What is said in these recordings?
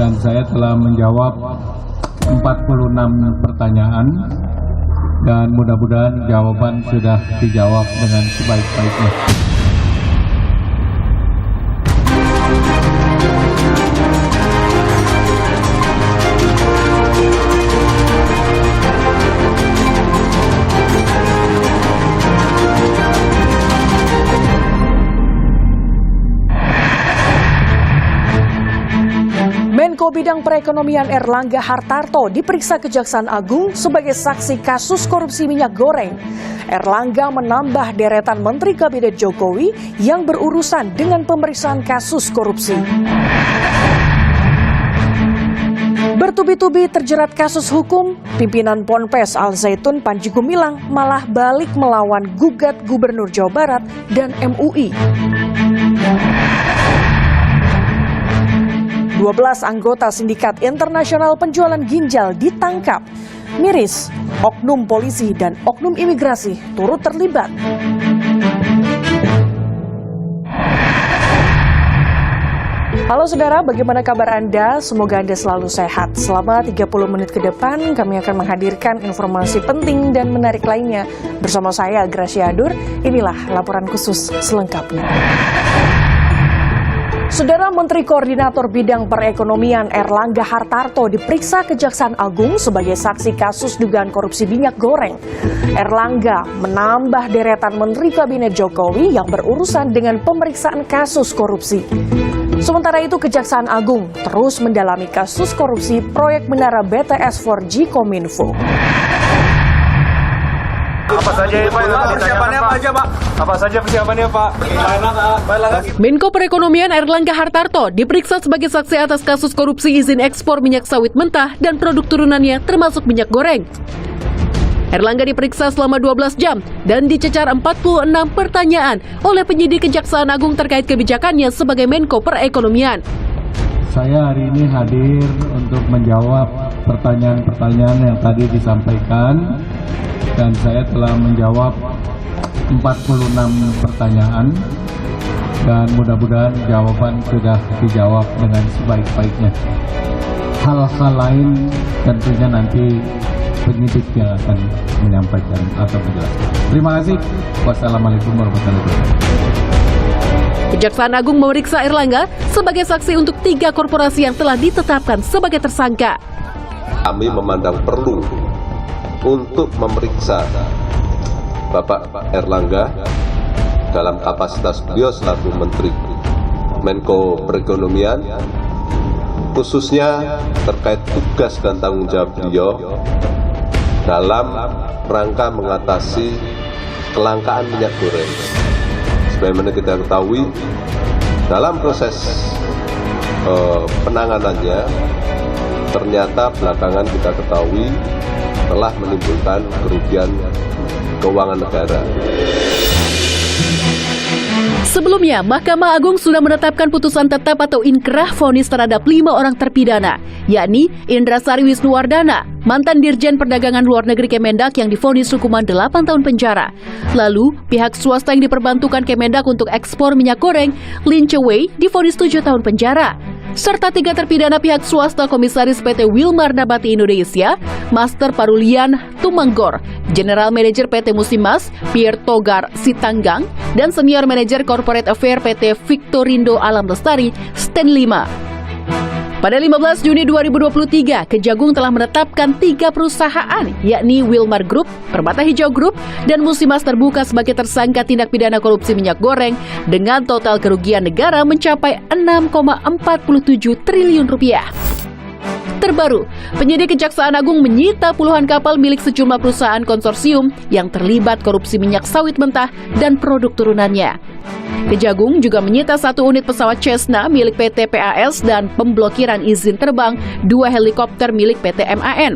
dan saya telah menjawab 46 pertanyaan dan mudah-mudahan jawaban sudah dijawab dengan sebaik-baiknya. Menko Bidang Perekonomian Erlangga Hartarto diperiksa Kejaksaan Agung sebagai saksi kasus korupsi minyak goreng. Erlangga menambah deretan Menteri Kabinet Jokowi yang berurusan dengan pemeriksaan kasus korupsi. Bertubi-tubi terjerat kasus hukum, pimpinan Ponpes Al Zaitun Panji Gumilang malah balik melawan gugat Gubernur Jawa Barat dan MUI. 12 anggota sindikat internasional penjualan ginjal ditangkap. Miris, oknum polisi dan oknum imigrasi turut terlibat. Halo saudara, bagaimana kabar Anda? Semoga Anda selalu sehat. Selama 30 menit ke depan, kami akan menghadirkan informasi penting dan menarik lainnya. Bersama saya, Gracia Adur, inilah laporan khusus selengkapnya. Saudara Menteri Koordinator Bidang Perekonomian Erlangga Hartarto diperiksa Kejaksaan Agung sebagai saksi kasus dugaan korupsi minyak goreng. Erlangga menambah deretan Menteri Kabinet Jokowi yang berurusan dengan pemeriksaan kasus korupsi. Sementara itu Kejaksaan Agung terus mendalami kasus korupsi proyek menara BTS 4G Kominfo. Apa saja ya Pak? Persiapannya apa aja Pak? Apa saja persiapannya Pak? Menko Perekonomian Erlangga Hartarto diperiksa sebagai saksi atas kasus korupsi izin ekspor minyak sawit mentah dan produk turunannya termasuk minyak goreng. Erlangga diperiksa selama 12 jam dan dicecar 46 pertanyaan oleh penyidik Kejaksaan Agung terkait kebijakannya sebagai Menko Perekonomian. Saya hari ini hadir untuk menjawab pertanyaan-pertanyaan yang tadi disampaikan dan saya telah menjawab 46 pertanyaan dan mudah-mudahan jawaban sudah dijawab dengan sebaik-baiknya. Hal-hal lain tentunya nanti penyidik yang akan menyampaikan atau menjelaskan. Terima kasih. Wassalamualaikum warahmatullahi wabarakatuh. Kejaksaan Agung memeriksa Erlangga sebagai saksi untuk 3 korporasi yang telah ditetapkan sebagai tersangka. Kami memandang perlu untuk memeriksa Bapak Erlangga dalam kapasitas beliau selaku Menteri Menko Perekonomian, khususnya terkait tugas dan tanggung jawab beliau dalam rangka mengatasi kelangkaan minyak goreng. Sebagaimana kita ketahui, dalam proses penanganannya, ternyata belakangan kita ketahui telah menimbulkan kerugian keuangan negara. Sebelumnya, Mahkamah Agung sudah menetapkan putusan tetap atau inkrah vonis terhadap 5 orang terpidana, yakni Indra Sari Wisnuwardana, mantan Dirjen Perdagangan Luar Negeri Kemendak yang divonis hukuman 8 tahun penjara. Lalu, pihak swasta yang diperbantukan Kemendak untuk ekspor minyak goreng, Lin Chewei, divonis 7 tahun penjara. Serta 3 terpidana pihak swasta Komisaris PT Wilmar Nabati Indonesia, Master Parulian Tumanggor, General Manager PT Musimas, Pierre Togar Sitanggang, dan Senior Manager Corporate Affair PT Victorindo Alam Lestari, Stan Lima. Pada 15 Juni 2023, Kejagung telah menetapkan 3 perusahaan, yakni Wilmar Group, Permata Hijau Group, dan Musimas terbuka sebagai tersangka tindak pidana korupsi minyak goreng dengan total kerugian negara mencapai 6,47 triliun rupiah. Terbaru, penyidik Kejaksaan Agung menyita puluhan kapal milik sejumlah perusahaan konsorsium yang terlibat korupsi minyak sawit mentah dan produk turunannya. Kejagung juga menyita 1 unit pesawat Cessna milik PT PAS dan pemblokiran izin terbang 2 helikopter milik PT MAN.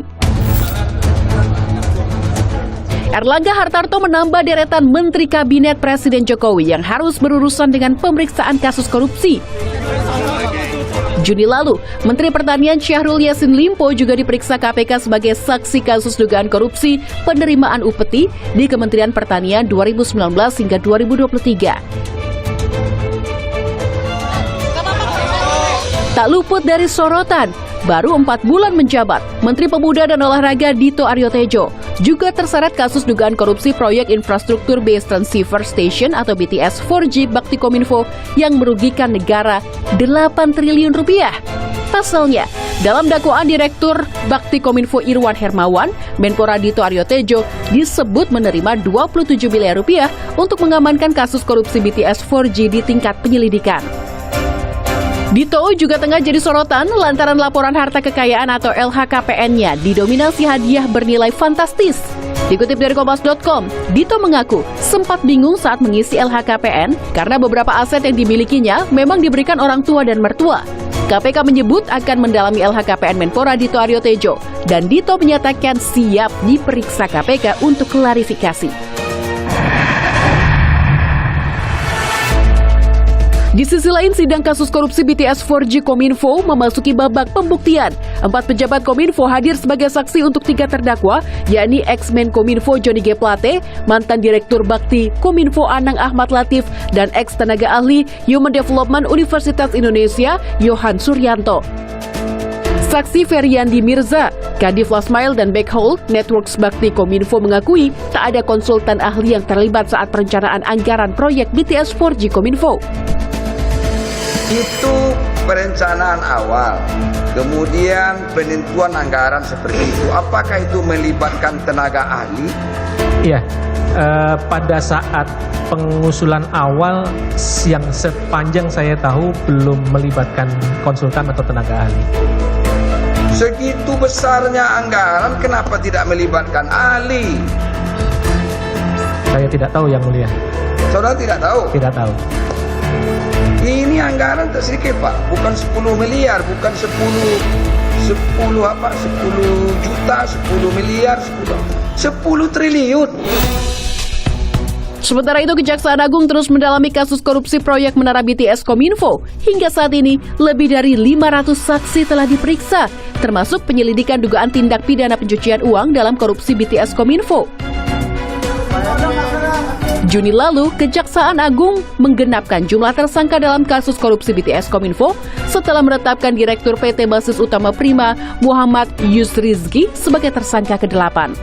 Erlangga Hartarto menambah deretan Menteri Kabinet Presiden Jokowi yang harus berurusan dengan pemeriksaan kasus korupsi. Juni lalu, Menteri Pertanian Syahrul Yassin Limpo juga diperiksa KPK sebagai saksi kasus dugaan korupsi penerimaan upeti di Kementerian Pertanian 2019 hingga 2023. Tak luput dari sorotan, baru 4 bulan menjabat, Menteri Pemuda dan Olahraga Dito Aryo Tejo juga terseret kasus dugaan korupsi proyek infrastruktur Base Transceiver Station atau BTS 4G Bakti Kominfo yang merugikan negara 8 triliun rupiah. Pasalnya, dalam dakwaan Direktur Bakti Kominfo Irwan Hermawan, Menpora Dito Aryo Tejo disebut menerima 27 miliar rupiah untuk mengamankan kasus korupsi BTS 4G di tingkat penyelidikan. Dito juga tengah jadi sorotan lantaran laporan harta kekayaan atau LHKPN-nya didominasi hadiah bernilai fantastis. Dikutip dari Kompas.com, Dito mengaku sempat bingung saat mengisi LHKPN karena beberapa aset yang dimilikinya memang diberikan orang tua dan mertua. KPK menyebut akan mendalami LHKPN Menpora Dito Aryo Tejo dan Dito menyatakan siap diperiksa KPK untuk klarifikasi. Di sisi lain, sidang kasus korupsi BTS 4G Kominfo memasuki babak pembuktian. 4 pejabat Kominfo hadir sebagai saksi untuk 3 terdakwa, yakni ex-Menkominfo Johnny G. Plate, mantan Direktur Bakti Kominfo Anang Ahmad Latif, dan ex-tenaga ahli Human Development Universitas Indonesia Yohan Suryanto. Saksi Feryandi Mirza, Kadif Lasmail dan Backhold Networks Bakti Kominfo mengakui tak ada konsultan ahli yang terlibat saat perencanaan anggaran proyek BTS 4G Kominfo. Itu perencanaan awal, kemudian penentuan anggaran seperti itu. Apakah itu melibatkan tenaga ahli? Iya, pada saat pengusulan awal yang sepanjang saya tahu belum melibatkan konsultan atau tenaga ahli. Segitu besarnya anggaran, kenapa tidak melibatkan ahli? Saya tidak tahu, Yang Mulia. Saudara tidak tahu? Tidak tahu. Ini anggaran tak sedikit, Pak. Bukan 10 miliar, bukan 10 juta, 10 miliar, 10 triliun. Sementara itu, Kejaksaan Agung terus mendalami kasus korupsi proyek Menara BTS Kominfo. Hingga saat ini, lebih dari 500 saksi telah diperiksa, termasuk penyelidikan dugaan tindak pidana pencucian uang dalam korupsi BTS Kominfo. Juni lalu, Kejaksaan Agung menggenapkan jumlah tersangka dalam kasus korupsi BTS Kominfo setelah menetapkan Direktur PT Basis Utama Prima Muhammad Yusrizki sebagai tersangka ke-8.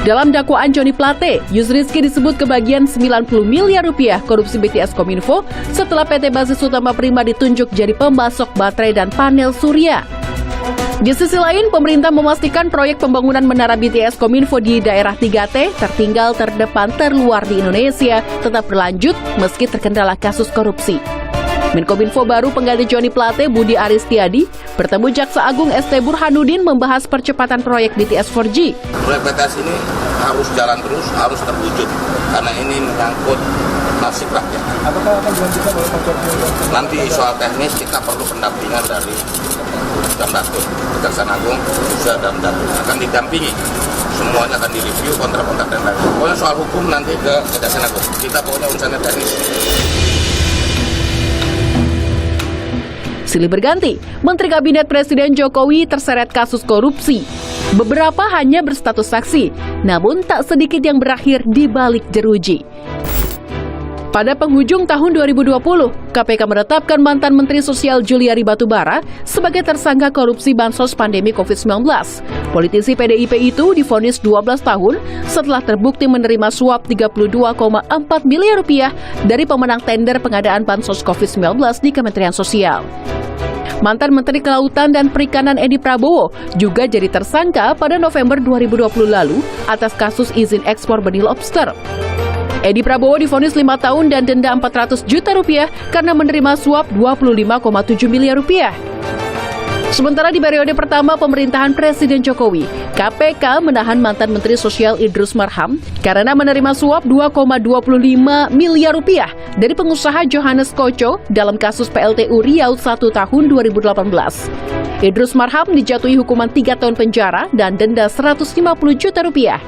Dalam dakwaan Johnny Plate, Yusrizki disebut kebagian 90 miliar rupiah korupsi BTS Kominfo setelah PT Basis Utama Prima ditunjuk jadi pemasok baterai dan panel surya. Di sisi lain, pemerintah memastikan proyek pembangunan Menara BTS Kominfo di daerah 3T tertinggal, terdepan, terluar di Indonesia tetap berlanjut meski terkendala kasus korupsi. Menkominfo baru pengganti Johnny Plate, Budi Aristiadi, bertemu Jaksa Agung ST Burhanuddin membahas percepatan proyek BTS 4G. Proyek BTS ini harus jalan terus, harus terwujud, karena ini menyangkut nasib rakyat. Apakah akan dilanjutkan oleh konsorsium? Nanti soal teknis kita perlu pendampingan dari Damdatul, Kejaksaan Agung, juga Damdatul akan didampingi. Semuanya akan direview, kontrak-kontrak dan lain-lain. Pokoknya soal hukum nanti ke Kejaksaan Agung. Kita pokoknya urusannya teknis. Silih berganti, Menteri Kabinet Presiden Jokowi terseret kasus korupsi. Beberapa hanya berstatus saksi, namun tak sedikit yang berakhir di balik jeruji. Pada penghujung tahun 2020, KPK menetapkan mantan Menteri Sosial Juliari Batubara sebagai tersangka korupsi bansos pandemi COVID-19. Politisi PDIP itu divonis 12 tahun setelah terbukti menerima suap 32,4 miliar rupiah dari pemenang tender pengadaan bansos COVID-19 di Kementerian Sosial. Mantan Menteri Kelautan dan Perikanan Edi Prabowo juga jadi tersangka pada November 2020 lalu atas kasus izin ekspor benih lobster. Edi Prabowo divonis 5 tahun dan denda 400 juta rupiah karena menerima suap 25,7 miliar rupiah. Sementara di periode pertama pemerintahan Presiden Jokowi, KPK menahan mantan Menteri Sosial Idrus Marham karena menerima suap 2,25 miliar rupiah dari pengusaha Johannes Koco dalam kasus PLTU Riau 1 tahun 2018. Idrus Marham dijatuhi hukuman 3 tahun penjara dan denda 150 juta rupiah.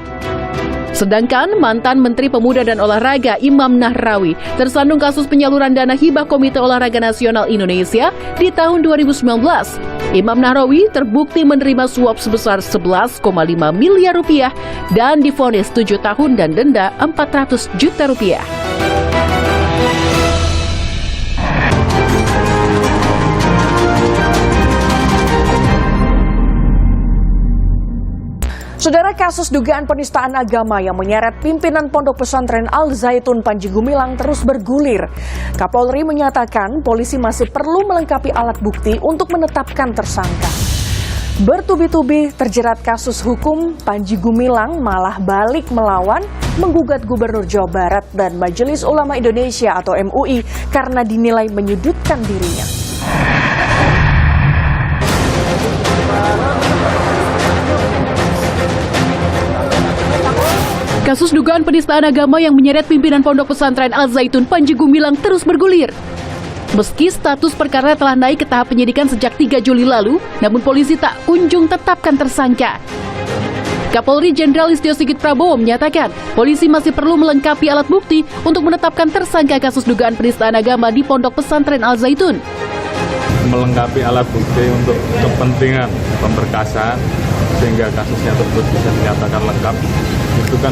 Sedangkan mantan Menteri Pemuda dan Olahraga Imam Nahrawi tersandung kasus penyaluran dana hibah Komite Olahraga Nasional Indonesia di tahun 2019. Imam Nahrawi terbukti menerima suap sebesar 11,5 miliar rupiah dan divonis 7 tahun dan denda 400 juta rupiah. Saudara, kasus dugaan penistaan agama yang menyeret pimpinan Pondok Pesantren Al Zaitun Panji Gumilang terus bergulir. Kapolri menyatakan polisi masih perlu melengkapi alat bukti untuk menetapkan tersangka. Bertubi-tubi terjerat kasus hukum, Panji Gumilang malah balik melawan, menggugat Gubernur Jawa Barat dan Majelis Ulama Indonesia atau MUI karena dinilai menyudutkan dirinya. Kasus dugaan penistaan agama yang menyeret pimpinan Pondok Pesantren Al Zaitun Panji Gumilang terus bergulir. Meski status perkara telah naik ke tahap penyidikan sejak 3 Juli lalu, namun polisi tak kunjung tetapkan tersangka. Kapolri Jenderal Listio Sigit Prabowo menyatakan, polisi masih perlu melengkapi alat bukti untuk menetapkan tersangka kasus dugaan penistaan agama di Pondok Pesantren Al Zaitun. Melengkapi alat bukti untuk kepentingan pemberkasan sehingga kasusnya tersebut bisa dinyatakan lengkap, itu kan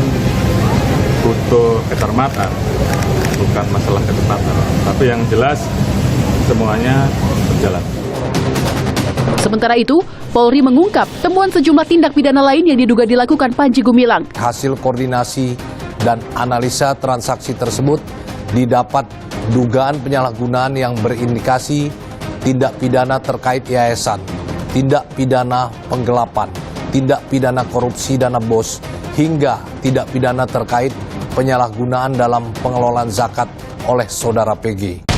butuh kecermatan, bukan masalah kecepatan. Tapi yang jelas semuanya berjalan. Sementara itu, Polri mengungkap temuan sejumlah tindak pidana lain yang diduga dilakukan Panji Gumilang. Hasil koordinasi dan analisa transaksi tersebut didapat dugaan penyalahgunaan yang berindikasi tindak pidana terkait yayasan, tindak pidana penggelapan, tindak pidana korupsi dana BOS, hingga tindak pidana terkait penyalahgunaan dalam pengelolaan zakat oleh saudara PG.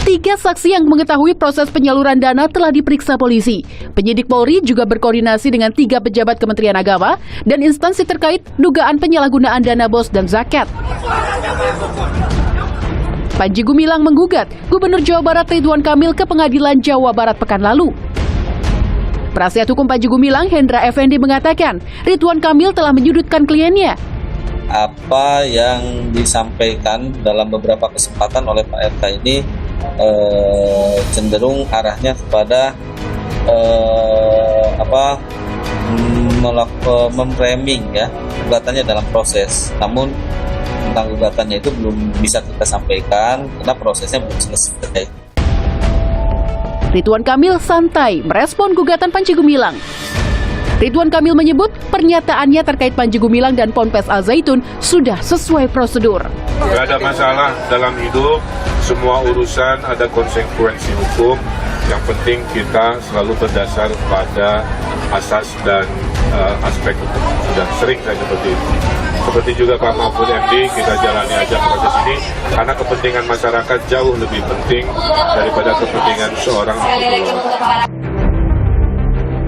3 saksi yang mengetahui proses penyaluran dana telah diperiksa polisi. Penyidik Polri juga berkoordinasi dengan 3 pejabat Kementerian Agama dan instansi terkait dugaan penyalahgunaan dana BOS dan zakat. Panji Gumilang menggugat Gubernur Jawa Barat Ridwan Kamil ke Pengadilan Jawa Barat pekan lalu. Penasihat hukum Panji Gumilang, Hendra Effendi, mengatakan Ridwan Kamil telah menyudutkan kliennya. Apa yang disampaikan dalam beberapa kesempatan oleh Pak RK ini cenderung arahnya kepada memframing ya gugatannya dalam proses. Namun tentang gugatannya itu belum bisa kita sampaikan karena prosesnya belum selesai. Ridwan Kamil santai merespon gugatan Panji Gumilang. Ridwan Kamil menyebut pernyataannya terkait Panji Gumilang dan Ponpes Al Zaitun sudah sesuai prosedur. Tidak ada masalah dalam hidup, semua urusan ada konsekuensi hukum. Yang penting kita selalu berdasar pada asas dan aspek hukum. Sudah sering saya seperti itu. Seperti juga Pak Mahfud MD, kita jalani aja proses ini karena kepentingan masyarakat jauh lebih penting daripada kepentingan seorang individu.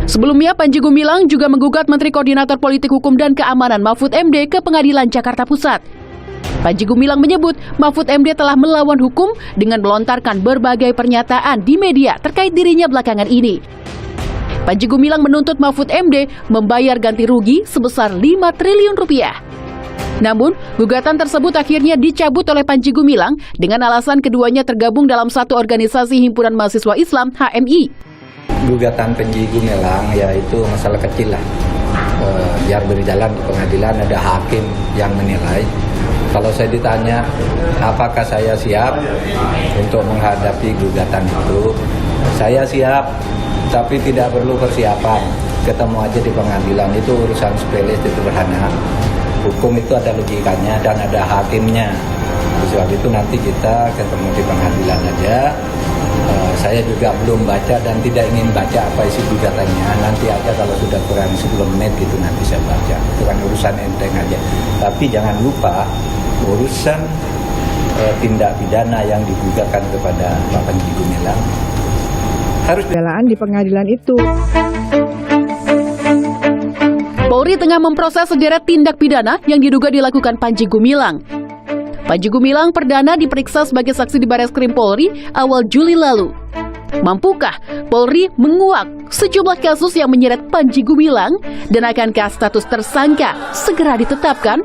Sebelumnya, Panji Gumilang juga menggugat Menteri Koordinator Politik Hukum dan Keamanan Mahfud MD ke Pengadilan Jakarta Pusat. Panji Gumilang menyebut Mahfud MD telah melawan hukum dengan melontarkan berbagai pernyataan di media terkait dirinya belakangan ini. Panji Gumilang menuntut Mahfud MD membayar ganti rugi sebesar 5 triliun rupiah. Namun, gugatan tersebut akhirnya dicabut oleh Panji Gumilang dengan alasan keduanya tergabung dalam satu organisasi Himpunan Mahasiswa Islam HMI. Gugatan Panji Gumilang yaitu masalah kecil lah, biar berjalan di pengadilan, ada hakim yang menilai. Kalau saya ditanya apakah saya siap untuk menghadapi gugatan itu, saya siap, tapi tidak perlu persiapan, ketemu aja di pengadilan, itu urusan sepele, sederhana. Hukum itu ada logikanya dan ada hakimnya. Sebab itu nanti kita ketemu di pengadilan aja. Saya juga belum baca dan tidak ingin baca apa isi gugatannya. Nanti aja kalau sudah kurang 10 menit gitu nanti saya baca. Itu kan urusan enteng aja. Tapi jangan lupa urusan tindak pidana yang digugatkan kepada Pak Panji Gumilang harus pembelaan di pengadilan itu. Polri tengah memproses sederet tindak pidana yang diduga dilakukan Panji Gumilang. Panji Gumilang perdana diperiksa sebagai saksi di Bareskrim Polri awal Juli lalu. Mampukah Polri menguak sejumlah kasus yang menyeret Panji Gumilang dan akankah status tersangka segera ditetapkan?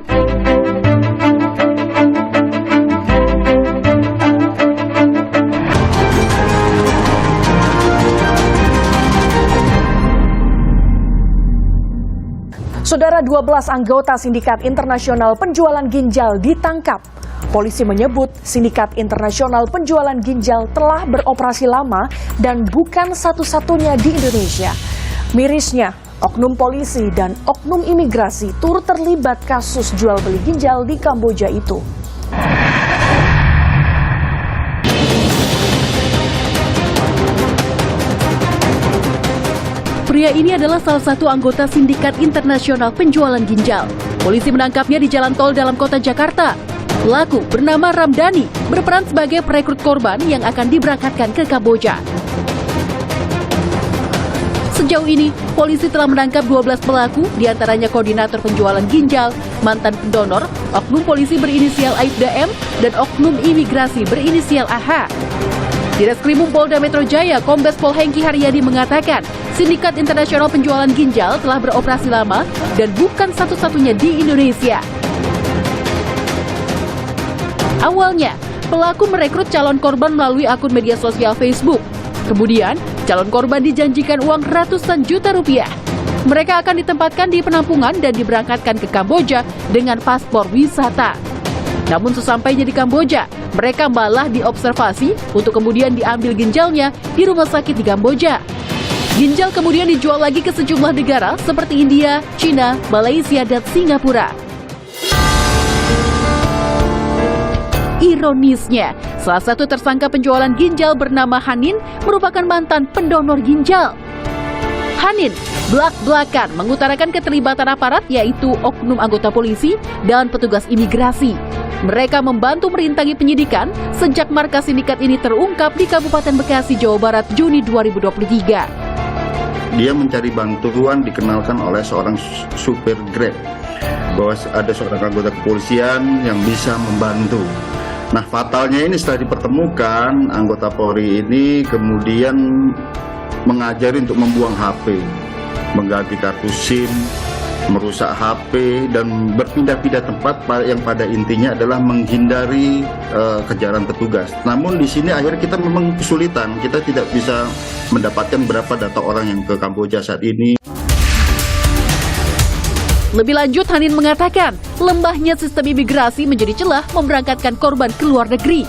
Saudara, 12 anggota Sindikat Internasional Penjualan Ginjal ditangkap. Polisi menyebut Sindikat Internasional Penjualan Ginjal telah beroperasi lama dan bukan satu-satunya di Indonesia. Mirisnya, Oknum polisi dan oknum imigrasi turut terlibat kasus jual beli ginjal di Kamboja itu. Pria ini adalah salah satu anggota sindikat internasional penjualan ginjal. Polisi menangkapnya di jalan tol dalam kota Jakarta. Pelaku bernama Ramdhani berperan sebagai perekrut korban yang akan diberangkatkan ke Kamboja. Sejauh ini, polisi telah menangkap 12 pelaku, diantaranya koordinator penjualan ginjal, mantan pendonor, oknum polisi berinisial Aibda M, dan oknum imigrasi berinisial AH. Di Reskrimum Polda Metro Jaya, Kombes Pol Hengki Haryadi mengatakan, sindikat internasional penjualan ginjal telah beroperasi lama dan bukan satu-satunya di Indonesia. Awalnya, pelaku merekrut calon korban melalui akun media sosial Facebook. Kemudian, calon korban dijanjikan uang ratusan juta rupiah. Mereka akan ditempatkan di penampungan dan diberangkatkan ke Kamboja dengan paspor wisata. Namun sesampainya di Kamboja, mereka malah diobservasi untuk kemudian diambil ginjalnya di rumah sakit di Kamboja. Ginjal kemudian dijual lagi ke sejumlah negara seperti India, China, Malaysia, dan Singapura. Ironisnya, salah satu tersangka penjualan ginjal bernama Hanin merupakan mantan pendonor ginjal. Hanin belak-belakan mengutarakan keterlibatan aparat, yaitu oknum anggota polisi dan petugas imigrasi. Mereka membantu merintangi penyidikan sejak markas sindikat ini terungkap di Kabupaten Bekasi, Jawa Barat, Juni 2023. Dia mencari bantuan dikenalkan oleh seorang supir Grab, bahwa ada seorang anggota kepolisian yang bisa membantu. Nah, fatalnya ini setelah dipertemukan, anggota Polri ini kemudian mengajari untuk membuang HP, mengganti kartu SIM, merusak HP, dan berpindah-pindah tempat yang pada intinya adalah menghindari kejaran petugas. Namun di sini akhirnya kita memang kesulitan, kita tidak bisa mendapatkan berapa data orang yang ke Kamboja saat ini. Lebih lanjut, Hanin mengatakan lembahnya sistem imigrasi menjadi celah memberangkatkan korban ke luar negeri.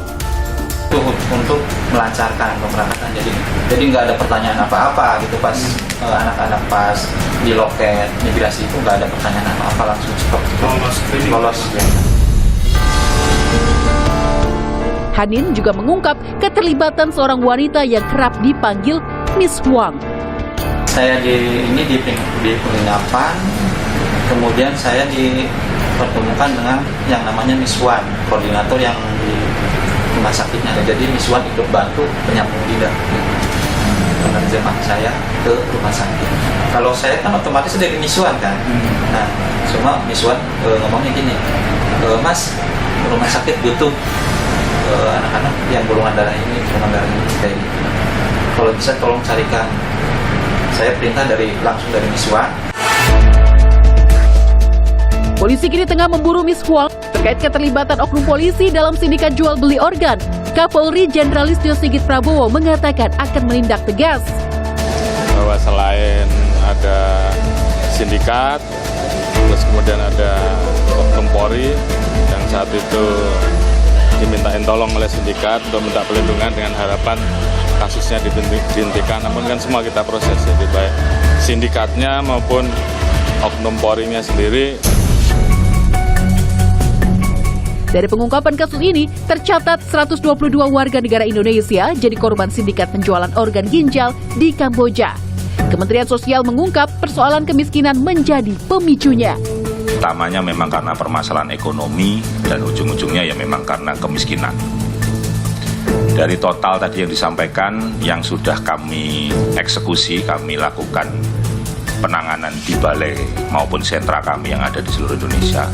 Untuk melancarkan pemberangkatan, jadi nggak ada pertanyaan apa-apa gitu pas anak-anak pas di loket imigrasi itu nggak ada pertanyaan apa-apa, langsung lolos. Hanin juga mengungkap keterlibatan seorang wanita yang kerap dipanggil Miss Huang. Saya di penginapan, kemudian saya dipertemukan dengan yang namanya Miss Wan, koordinator yang di rumah sakitnya. Jadi Miss Wan ikut bantu penyambung lidah penerjemah saya ke rumah sakit. Kalau saya kan otomatis dari Miss Wan kan. Nah, cuma Miss Wan ngomongnya gini, Mas, rumah sakit butuh anak-anak yang golongan darah ini kayak gitu. Kalau bisa tolong carikan. Saya perintah langsung dari Miss Wan. Polisi kini tengah memburu Miss Huang terkait keterlibatan oknum polisi dalam sindikat jual beli organ. Kapolri Jenderal Listio Sigit Prabowo mengatakan akan menindak tegas. Bahwa selain ada sindikat, terus kemudian ada oknum Polri yang saat itu dimintain tolong oleh sindikat untuk minta perlindungan dengan harapan kasusnya dihentikan. Namun kan semua kita proses, jadi baik sindikatnya maupun oknum Polri-nya sendiri. Dari pengungkapan kasus ini, tercatat 122 warga negara Indonesia jadi korban sindikat penjualan organ ginjal di Kamboja. Kementerian Sosial mengungkap persoalan kemiskinan menjadi pemicunya. Utamanya memang karena permasalahan ekonomi dan ujung-ujungnya ya memang karena kemiskinan. Dari total tadi yang disampaikan, yang sudah kami eksekusi, kami lakukan penanganan di balai maupun sentra kami yang ada di seluruh Indonesia.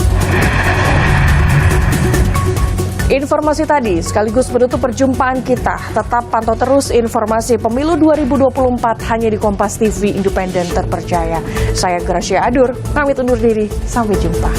Informasi tadi sekaligus menutup perjumpaan kita. Tetap pantau terus informasi pemilu 2024 hanya di Kompas TV Independen Terpercaya. Saya Gracia Adur, pamit undur diri. Sampai jumpa.